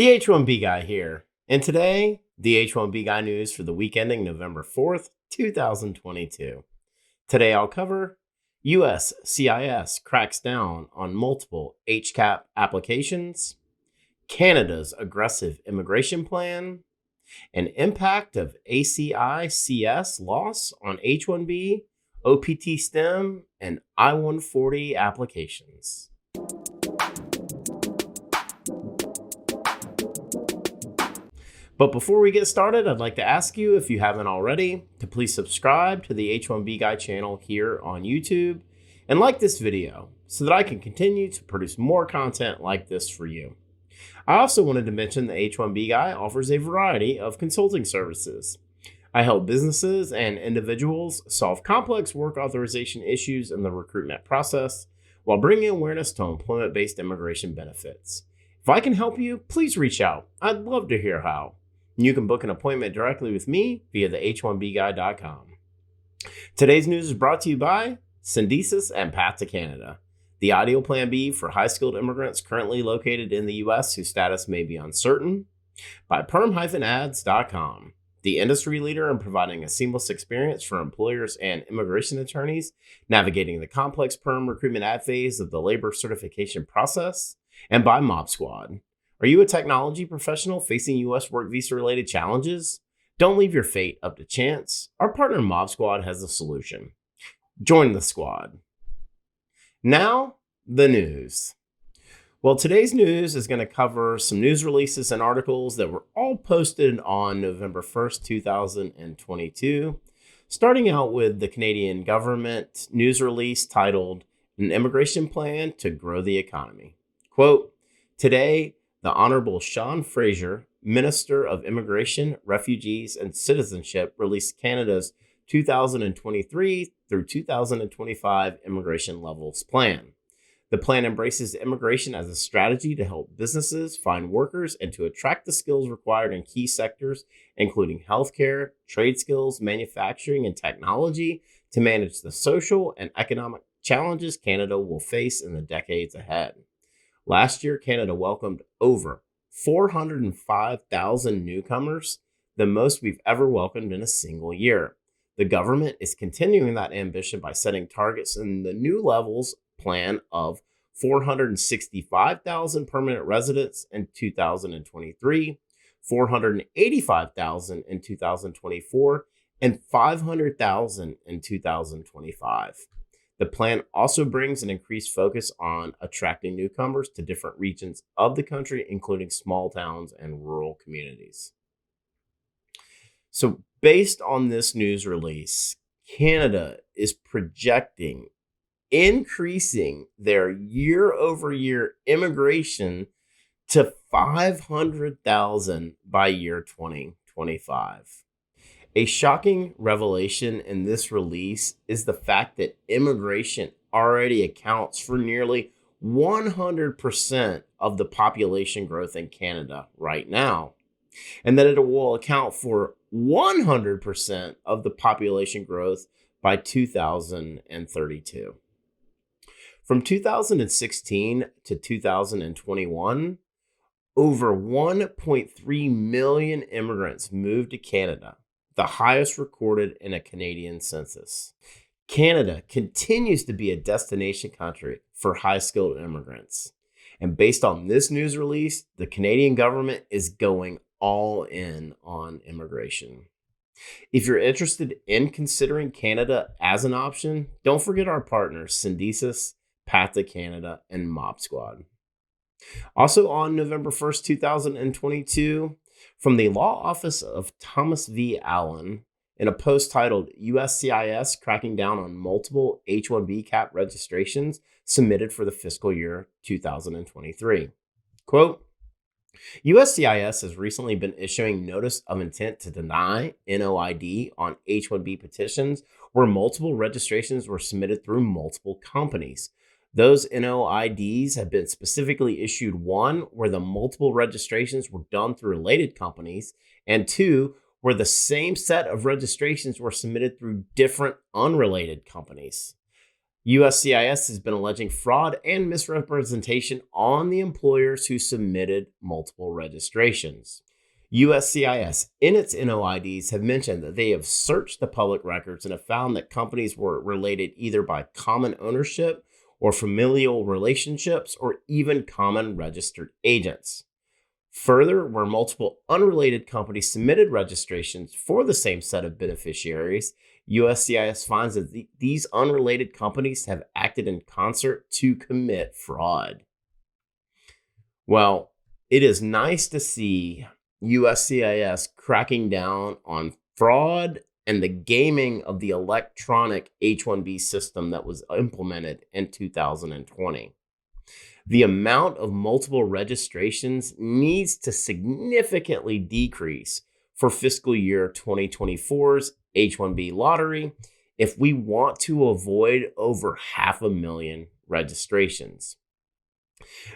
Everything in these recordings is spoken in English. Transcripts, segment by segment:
The H1B Guy here, and today, the H1B Guy news for the week ending November 4th, 2022. Today I'll cover USCIS cracks down on multiple HCap applications, Canada's aggressive immigration plan, an impact of ACICS loss on H1B, OPT STEM, and I-140 applications. But before we get started, I'd like to ask you, if you haven't already, to please subscribe to the H1B Guy channel here on YouTube and like this video so that I can continue to produce more content like this for you. I also wanted to mention the H1B Guy offers a variety of consulting services. I help businesses and individuals solve complex work authorization issues in the recruitment process while bringing awareness to employment-based immigration benefits. If I can help you, please reach out. I'd love to hear how. You can book an appointment directly with me via the h1bguy.com. Today's news is brought to you by ACICS and Path to Canada, the ideal plan B for high-skilled immigrants currently located in the U.S. whose status may be uncertain, by PERM-Ads.com, the industry leader in providing a seamless experience for employers and immigration attorneys navigating the complex PERM recruitment ad phase of the labor certification process, and by Mob Squad. Are you a technology professional facing U.S. work visa-related challenges? Don't leave your fate up to chance. Our partner Mob Squad has a solution. Join the squad. Now, the news. Well, today's news is going to cover some news releases and articles that were all posted on November 1st, 2022. Starting out with the Canadian government news release titled, "An Immigration Plan to Grow the Economy." Quote, "Today, the Honorable Sean Fraser, Minister of Immigration, Refugees, and Citizenship, released Canada's 2023 through 2025 Immigration Levels Plan. The plan embraces immigration as a strategy to help businesses find workers and to attract the skills required in key sectors, including healthcare, trade skills, manufacturing, and technology, to manage the social and economic challenges Canada will face in the decades ahead. Last year, Canada welcomed over 405,000 newcomers, the most we've ever welcomed in a single year. The government is continuing that ambition by setting targets in the new levels plan of 465,000 permanent residents in 2023, 485,000 in 2024, and 500,000 in 2025. The plan also brings an increased focus on attracting newcomers to different regions of the country, including small towns and rural communities." So based on this news release, Canada is projecting increasing their year-over-year immigration to 500,000 by year 2025. A shocking revelation in this release is the fact that immigration already accounts for nearly 100% of the population growth in Canada right now, and that it will account for 100% of the population growth by 2032. From 2016 to 2021, over 1.3 million immigrants moved to Canada, the highest recorded in a Canadian census. Canada continues to be a destination country for high-skilled immigrants. And based on this news release, the Canadian government is going all in on immigration. If you're interested in considering Canada as an option, don't forget our partners, ACICS, Path to Canada, and Mob Squad. Also on November 1st, 2022, from the Law Office of Thomas V. Allen, in a post titled USCIS cracking down on multiple H1B cap registrations submitted for the fiscal year 2023. Quote, USCIS has recently been issuing notice of intent to deny NOID on H1B petitions where multiple registrations were submitted through multiple companies. Those NOIDs have been specifically issued, one, where the multiple registrations were done through related companies, and two, where the same set of registrations were submitted through different unrelated companies. USCIS has been alleging fraud and misrepresentation on the employers who submitted multiple registrations. USCIS, in its NOIDs, have mentioned that they have searched the public records and have found that companies were related either by common ownership or familial relationships or even common registered agents. Further, where multiple unrelated companies submitted registrations for the same set of beneficiaries, USCIS finds that these unrelated companies have acted in concert to commit fraud. Well, it is nice to see USCIS cracking down on fraud and the gaming of the electronic H1B system that was implemented in 2020. The amount of multiple registrations needs to significantly decrease for fiscal year 2024's H1B lottery if we want to avoid over 500,000 registrations.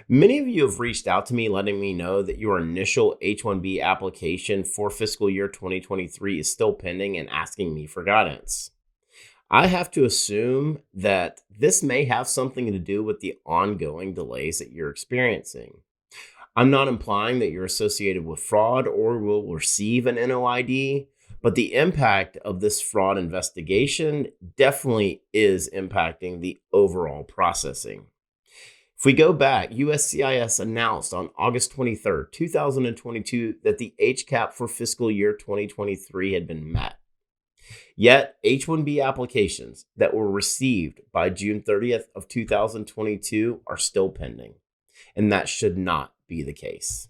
Many of you have reached out to me letting me know that your initial H1B application for fiscal year 2023 is still pending and asking me for guidance. I have to assume that this may have something to do with the ongoing delays that you're experiencing. I'm not implying that you're associated with fraud or will receive an NOID, but the impact of this fraud investigation definitely is impacting the overall processing. If we go back, USCIS announced on August 23rd, 2022, that the HCap for fiscal year 2023 had been met. Yet, H1B applications that were received by June 30th of 2022 are still pending, and that should not be the case.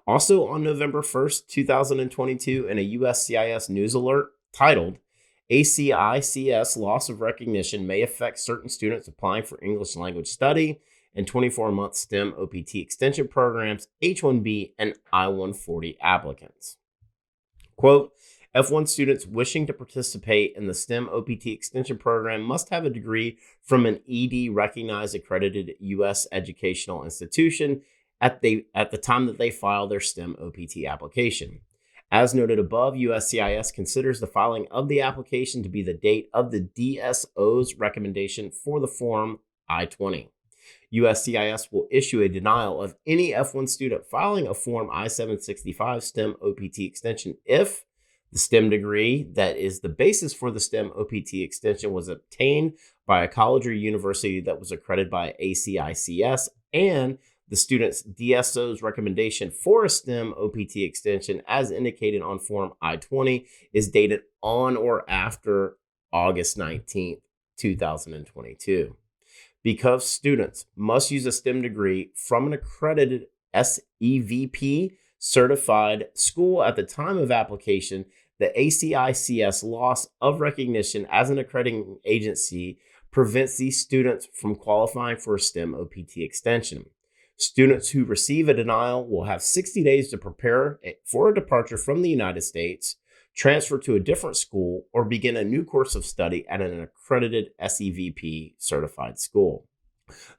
Also on November 1st, 2022, in a USCIS news alert titled, ACICS loss of recognition may affect certain students applying for English language study and 24-month STEM OPT extension programs, H1B and I-140 applicants. Quote, F1 students wishing to participate in the STEM OPT extension program must have a degree from an ED-recognized accredited U.S. educational institution at the time that they file their STEM OPT application. As noted above, USCIS considers the filing of the application to be the date of the DSO's recommendation for the Form I-20. USCIS will issue a denial of any F1 student filing a Form I-765 STEM OPT extension if the STEM degree that is the basis for the STEM OPT extension was obtained by a college or university that was accredited by ACICS and the student's DSO's recommendation for a STEM OPT extension, as indicated on Form I-20, is dated on or after August 19th, 2022. Because students must use a STEM degree from an accredited SEVP certified school at the time of application, the ACICS loss of recognition as an accrediting agency prevents these students from qualifying for a STEM OPT extension. Students who receive a denial will have 60 days to prepare for a departure from the United States, transfer to a different school, or begin a new course of study at an accredited SEVP certified school.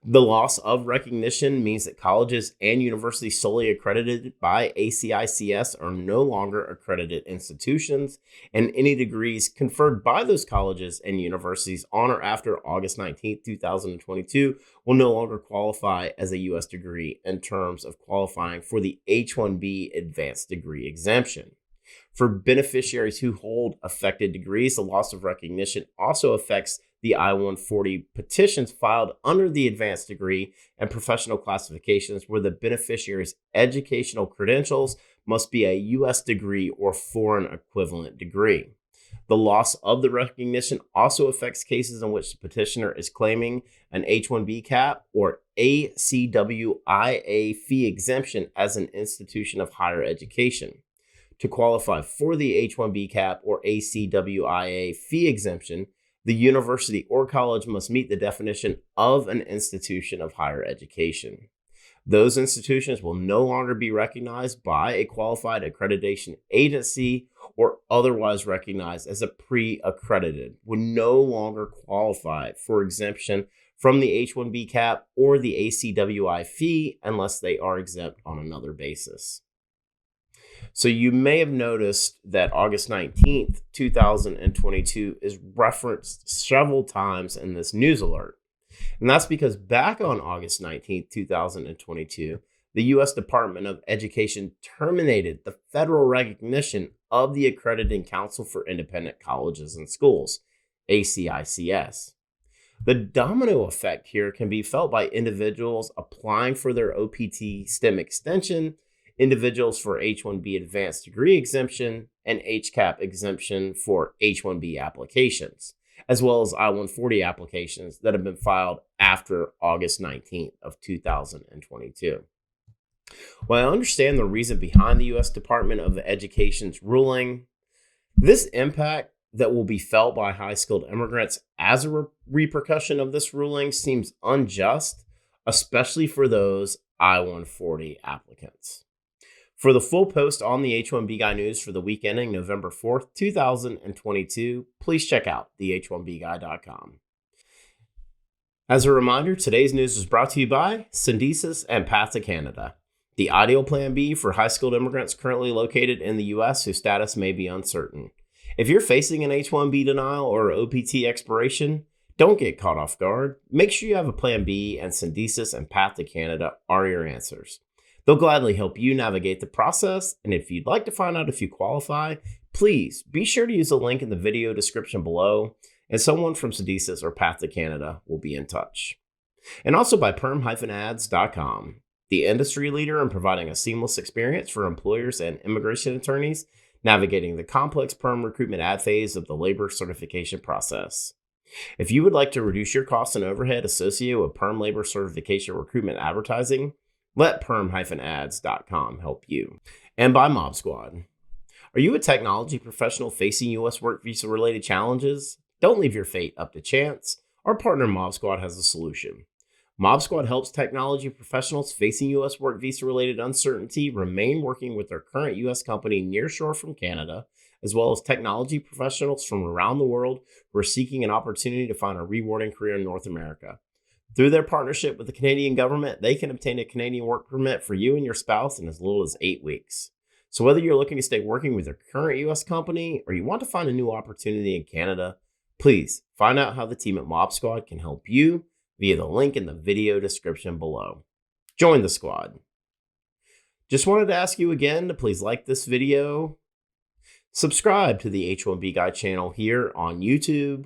The loss of recognition means that colleges and universities solely accredited by ACICS are no longer accredited institutions, and any degrees conferred by those colleges and universities on or after August 19, 2022 will no longer qualify as a U.S. degree in terms of qualifying for the H1B advanced degree exemption. For beneficiaries who hold affected degrees, the loss of recognition also affects the I-140 petitions filed under the advanced degree and professional classifications where the beneficiary's educational credentials must be a U.S. degree or foreign equivalent degree. The loss of the recognition also affects cases in which the petitioner is claiming an H1B cap or ACWIA fee exemption as an institution of higher education. To qualify for the H1B cap or ACWIA fee exemption, the university or college must meet the definition of an institution of higher education. Those institutions will no longer be recognized by a qualified accreditation agency or otherwise recognized as a pre-accredited, would no longer qualify for exemption from the H1B cap or the ACWI fee unless they are exempt on another basis. So you may have noticed that August 19th, 2022 is referenced several times in this news alert. And that's because back on August 19th, 2022, the U.S. Department of Education terminated the federal recognition of the Accrediting Council for Independent Colleges and Schools, ACICS. The domino effect here can be felt by individuals applying for their OPT STEM extension, individuals for H1B advanced degree exemption, and HCap exemption for H1B applications, as well as I-140 applications that have been filed after August 19th of 2022. While I understand the reason behind the U.S. Department of Education's ruling, this impact that will be felt by high-skilled immigrants as a repercussion of this ruling seems unjust, especially for those I-140 applicants. For the full post on the H1B Guy news for the week ending November 4th, 2022, please check out the H1BGuy.com. As a reminder, today's news is brought to you by Syndesus and Path to Canada, the ideal plan B for high-skilled immigrants currently located in the U.S. whose status may be uncertain. If you're facing an H1B denial or OPT expiration, don't get caught off guard. Make sure you have a plan B, and Syndesus and Path to Canada are your answers. They'll gladly help you navigate the process, and if you'd like to find out if you qualify, please be sure to use the link in the video description below, and someone from Syndesus or Path to Canada will be in touch. And also by PERM-Ads.com, the industry leader in providing a seamless experience for employers and immigration attorneys navigating the complex PERM recruitment ad phase of the labor certification process. If you would like to reduce your costs and overhead associated with PERM labor certification recruitment advertising, let PERM-Ads.com help you. And by Mob Squad. Are you a technology professional facing U.S. work visa related challenges? Don't leave your fate up to chance. Our partner Mob Squad has a solution. Mob Squad helps technology professionals facing U.S. work visa-related uncertainty remain working with their current U.S. company nearshore from Canada, as well as technology professionals from around the world who are seeking an opportunity to find a rewarding career in North America. Through their partnership with the Canadian government, they can obtain a Canadian work permit for you and your spouse in as little as 8 weeks. So whether you're looking to stay working with your current U.S. company or you want to find a new opportunity in Canada, please find out how the team at Mob Squad can help you via the link in the video description below. Join the squad. Just wanted to ask you again to please like this video, subscribe to the H1B Guy channel here on YouTube,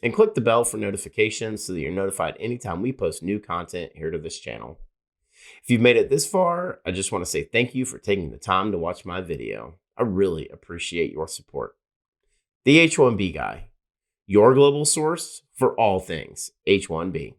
and click the bell for notifications so that you're notified anytime we post new content here to this channel. If you've made it this far, I just want to say thank you for taking the time to watch my video. I really appreciate your support. The H1B Guy, your global source for all things H1B.